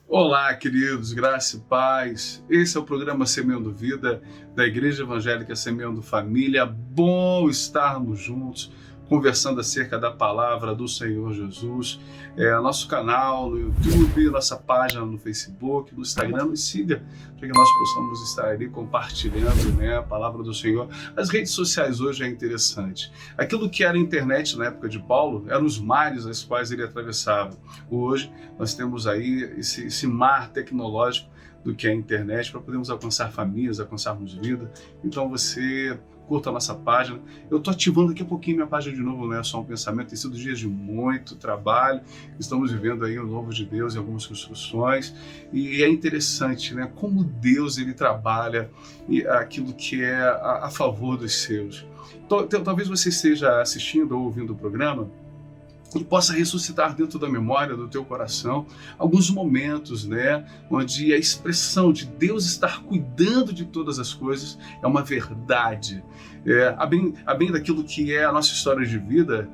Olá, queridos, graça e paz. Esse é o programa Semeando Vida da Igreja Evangélica Semeando Família. Bom estarmos juntos, conversando acerca da palavra do Senhor Jesus. Nosso canal no YouTube, nossa página no Facebook, no Instagram, nos siga, para que nós possamos estar ali compartilhando, a palavra do Senhor. As redes sociais hoje é interessante. Aquilo que era internet na época de Paulo eram os mares aos quais ele atravessava. Hoje nós temos aí esse mar tecnológico do que é a internet para podermos alcançar famílias, alcançarmos vida. Então você curta a nossa página. Eu estou ativando daqui a pouquinho minha página de novo, não é só um pensamento, tem sido dias de muito trabalho, estamos vivendo aí o novo de Deus em algumas construções, e é interessante, como Deus ele trabalha aquilo que é a favor dos seus. Talvez você esteja assistindo ou ouvindo o programa e possa ressuscitar dentro da memória do teu coração alguns momentos, onde a expressão de Deus estar cuidando de todas as coisas é uma verdade. A bem daquilo que é a nossa história de vida,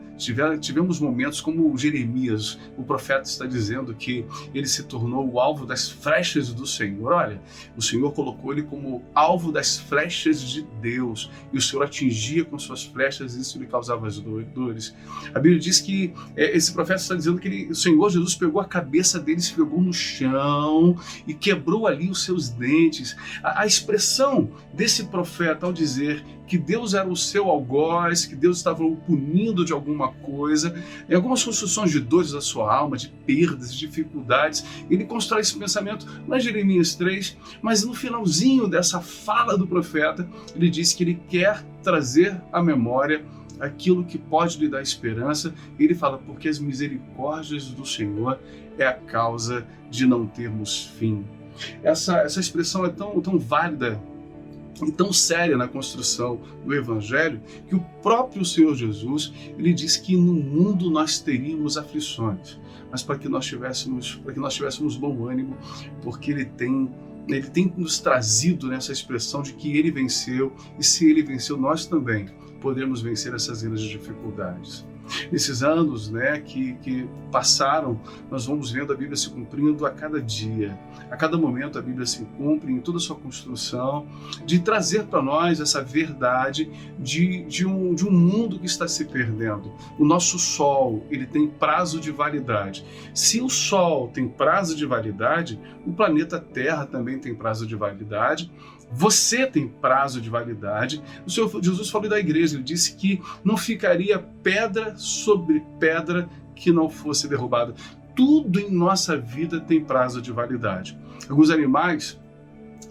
tivemos momentos como Jeremias, o profeta está dizendo que ele se tornou o alvo das flechas do Senhor. Olha, o Senhor colocou ele como alvo das flechas de Deus, e o Senhor atingia com suas flechas e isso lhe causava as dores. A Bíblia diz que esse profeta está dizendo que o Senhor Jesus pegou a cabeça dele, se pegou no chão e quebrou ali os seus dentes. A expressão desse profeta ao dizer que Deus era o seu algoz, que Deus estava o punindo de alguma coisa, em algumas construções de dores da sua alma, de perdas, de dificuldades, ele constrói esse pensamento na Jeremias 3, mas no finalzinho dessa fala do profeta, ele diz que ele quer trazer à memória aquilo que pode lhe dar esperança. Ele fala, porque as misericórdias do Senhor é a causa de não termos fim. Essa expressão é tão válida e tão séria na construção do Evangelho, que o próprio Senhor Jesus, ele diz que no mundo nós teríamos aflições, mas para que nós tivéssemos bom ânimo, porque ele tem nos trazido nessa expressão de que ele venceu, e se ele venceu, nós também podemos vencer essas grandes dificuldades. Nesses anos que passaram, nós vamos vendo a Bíblia se cumprindo a cada dia. A cada momento a Bíblia se cumpre em toda a sua construção, de trazer para nós essa verdade de um mundo que está se perdendo. O nosso Sol, ele tem prazo de validade. Se o Sol tem prazo de validade, o planeta Terra também tem prazo de validade. Você tem prazo de validade. O Senhor Jesus falou da igreja, ele disse que não ficaria pedra sobre pedra que não fosse derrubada. Tudo em nossa vida tem prazo de validade. Alguns animais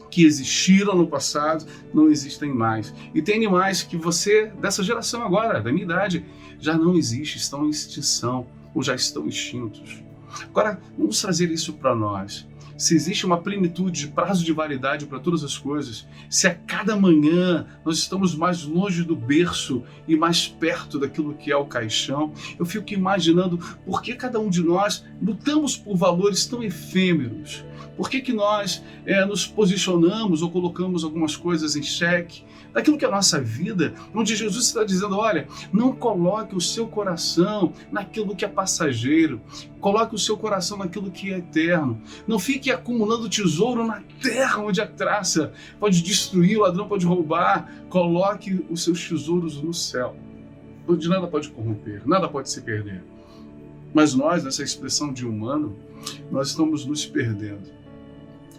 que existiram no passado não existem mais. E tem animais que você, dessa geração agora, da minha idade, já não existe, estão em extinção ou já estão extintos. Agora, vamos trazer isso para nós. Se existe uma plenitude de prazo de validade para todas as coisas, se a cada manhã nós estamos mais longe do berço e mais perto daquilo que é o caixão, eu fico imaginando por que cada um de nós lutamos por valores tão efêmeros. Por que nós nos posicionamos ou colocamos algumas coisas em xeque daquilo que é a nossa vida, onde Jesus está dizendo, olha, não coloque o seu coração naquilo que é passageiro, coloque o seu coração naquilo que é eterno. Não fique acumulando tesouro na terra, onde a traça pode destruir, o ladrão pode roubar. Coloque os seus tesouros no céu, onde nada pode corromper, nada pode se perder. Mas nós, nessa expressão de humano, nós estamos nos perdendo.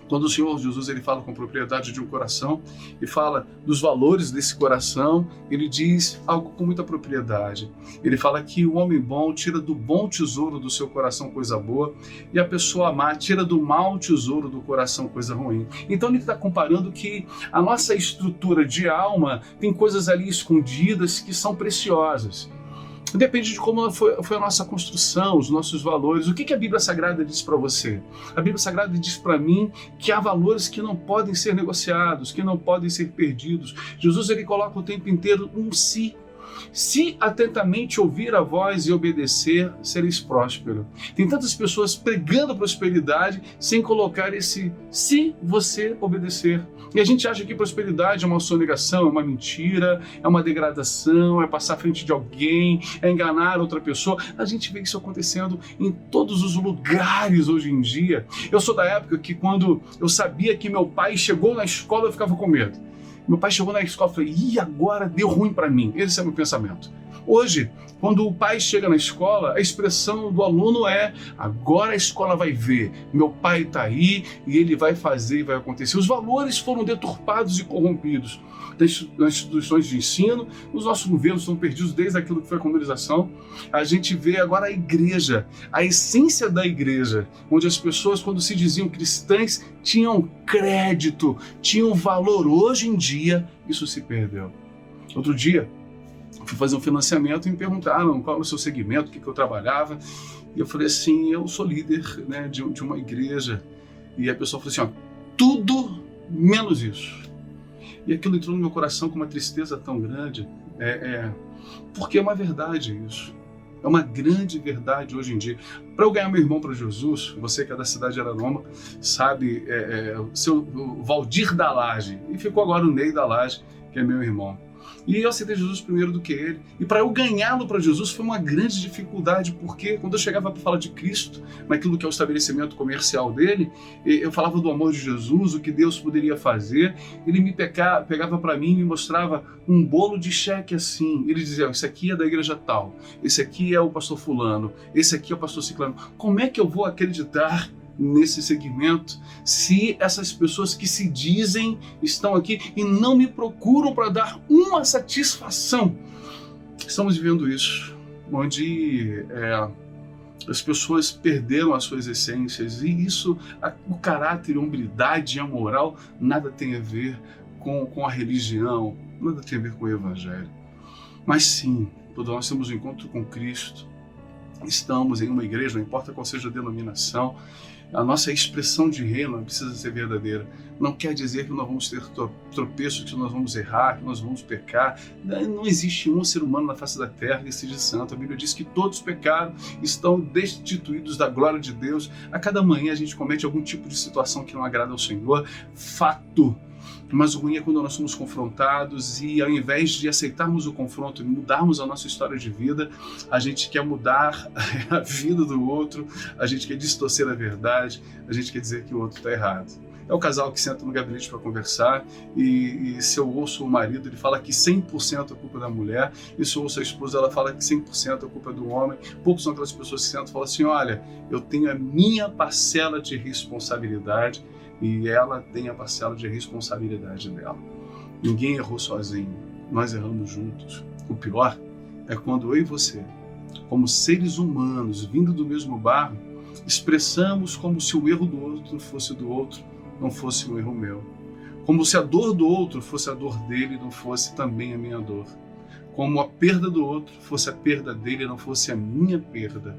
Quando o Senhor Jesus ele fala com propriedade de um coração e fala dos valores desse coração, ele diz algo com muita propriedade. Ele fala que o homem bom tira do bom tesouro do seu coração coisa boa e a pessoa má tira do mau tesouro do coração coisa ruim. Então ele está comparando que a nossa estrutura de alma tem coisas ali escondidas que são preciosas. Depende de como foi a nossa construção, os nossos valores. O que a Bíblia Sagrada diz para você? A Bíblia Sagrada diz para mim que há valores que não podem ser negociados, que não podem ser perdidos. Jesus ele coloca o tempo inteiro um si. Se atentamente ouvir a voz e obedecer, sereis próspero. Tem tantas pessoas pregando prosperidade sem colocar esse se você obedecer. E a gente acha que prosperidade é uma sonegação, é uma mentira, é uma degradação, é passar à frente de alguém, é enganar outra pessoa. A gente vê isso acontecendo em todos os lugares hoje em dia. Eu sou da época que quando eu sabia que meu pai chegou na escola, eu ficava com medo. Meu pai chegou na escola e falei, ih, agora deu ruim para mim. Esse é o meu pensamento. Hoje, quando o pai chega na escola, a expressão do aluno é, agora a escola vai ver, meu pai está aí e ele vai fazer e vai acontecer. Os valores foram deturpados e corrompidos nas instituições de ensino, os nossos governos estão perdidos desde aquilo que foi a colonização. A gente vê agora a igreja, a essência da igreja, onde as pessoas, quando se diziam cristãs, tinham crédito, tinham valor. Hoje em dia, isso se perdeu. Outro dia, fui fazer um financiamento e me perguntaram qual era o seu segmento, o que eu trabalhava. E eu falei assim, eu sou líder, né, de uma igreja. E a pessoa falou assim, ó, tudo menos isso. E aquilo entrou no meu coração com uma tristeza tão grande, porque é uma verdade isso. É uma grande verdade hoje em dia. Para eu ganhar meu irmão para Jesus, você que é da cidade de Araruama, sabe, o Valdir da Laje, e ficou agora o Ney da Laje, que é meu irmão. E eu aceitei Jesus primeiro do que ele. E para eu ganhá-lo para Jesus foi uma grande dificuldade, porque quando eu chegava para falar de Cristo, naquilo que é o estabelecimento comercial dele, eu falava do amor de Jesus, o que Deus poderia fazer. Ele me pegava para mim e me mostrava um bolo de cheque assim. Ele dizia, esse aqui é da igreja tal, esse aqui é o pastor fulano, esse aqui é o pastor ciclano. Como é que eu vou acreditar nesse segmento se essas pessoas que se dizem estão aqui e não me procuram para dar uma satisfação? Estamos vivendo isso, onde as pessoas perderam as suas essências, e isso, o caráter, a hombridade e a moral nada tem a ver com a religião, nada tem a ver com o evangelho. Mas sim, quando nós temos um encontro com Cristo, estamos em uma igreja, não importa qual seja a denominação, a nossa expressão de reino precisa ser verdadeira. Não quer dizer que nós vamos ter tropeços, que nós vamos errar, que nós vamos pecar. Não existe um ser humano na face da terra que seja santo. A Bíblia diz que todos pecaram, estão destituídos da glória de Deus. A cada manhã a gente comete algum tipo de situação que não agrada ao Senhor. Fato. Mas o ruim é quando nós somos confrontados e, ao invés de aceitarmos o confronto e mudarmos a nossa história de vida, a gente quer mudar a vida do outro, a gente quer distorcer a verdade, a gente quer dizer que o outro está errado. É o casal que senta no gabinete para conversar e se eu ouço o marido, ele fala que 100% é culpa da mulher, e se eu ouço a esposa, ela fala que 100% é culpa do homem. Poucos são aquelas pessoas que sentam e falam assim, olha, eu tenho a minha parcela de responsabilidade, e ela tem a parcela de responsabilidade dela. Ninguém errou sozinho, nós erramos juntos. O pior é quando eu e você, como seres humanos, vindo do mesmo barro, expressamos como se o erro do outro fosse do outro, não fosse um erro meu. Como se a dor do outro fosse a dor dele, não fosse também a minha dor. Como a perda do outro fosse a perda dele, não fosse a minha perda.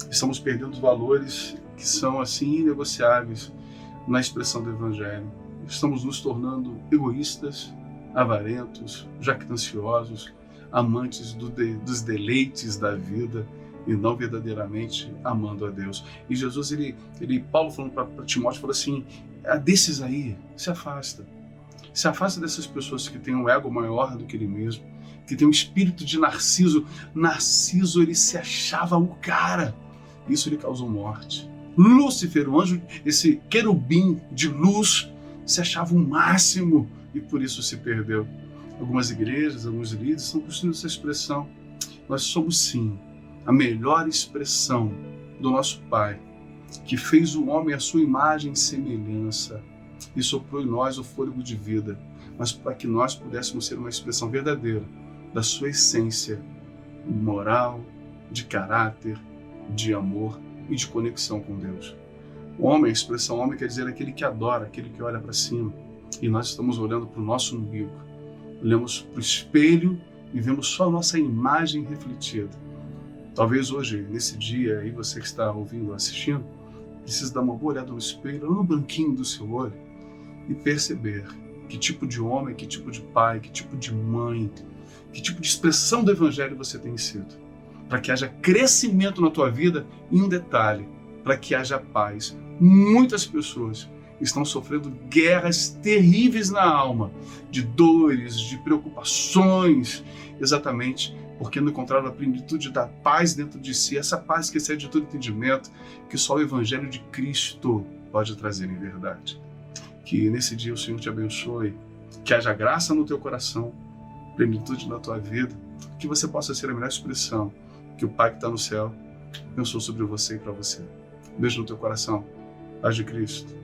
Estamos perdendo valores que são assim inegociáveis na expressão do Evangelho. Estamos nos tornando egoístas, avarentos, jactanciosos, amantes dos deleites da vida e não verdadeiramente amando a Deus. E Jesus, Paulo falando para Timóteo, falou assim, desses aí, se afasta. Se afasta dessas pessoas que têm um ego maior do que ele mesmo, que tem um espírito de Narciso. Narciso, ele se achava o cara. Isso lhe causou morte. Lúcifer, o anjo, esse querubim de luz, se achava o máximo e por isso se perdeu. Algumas igrejas, alguns líderes estão construindo essa expressão. Nós somos sim a melhor expressão do nosso Pai, que fez o homem à sua imagem e semelhança e soprou em nós o fôlego de vida, mas para que nós pudéssemos ser uma expressão verdadeira da sua essência moral, de caráter, de amor e de conexão com Deus. O homem, a expressão homem quer dizer aquele que adora, aquele que olha para cima. E nós estamos olhando para o nosso umbigo. Olhamos para o espelho e vemos só a nossa imagem refletida. Talvez hoje, nesse dia, aí você que está ouvindo, assistindo, precisa dar uma boa olhada no espelho, no branquinho do seu olho, e perceber que tipo de homem, que tipo de pai, que tipo de mãe Que tipo de expressão do Evangelho você tem sido? Para que haja crescimento na tua vida, e um detalhe, para que haja paz. Muitas pessoas estão sofrendo guerras terríveis na alma, de dores, de preocupações, exatamente porque não encontraram a plenitude da paz dentro de si, essa paz que excede todo entendimento, que só o Evangelho de Cristo pode trazer em verdade. Que nesse dia o Senhor te abençoe, que haja graça no teu coração, plenitude na tua vida, que você possa ser a melhor expressão que o Pai que está no céu pensou sobre você e para você. Beijo no teu coração. Paz de Cristo.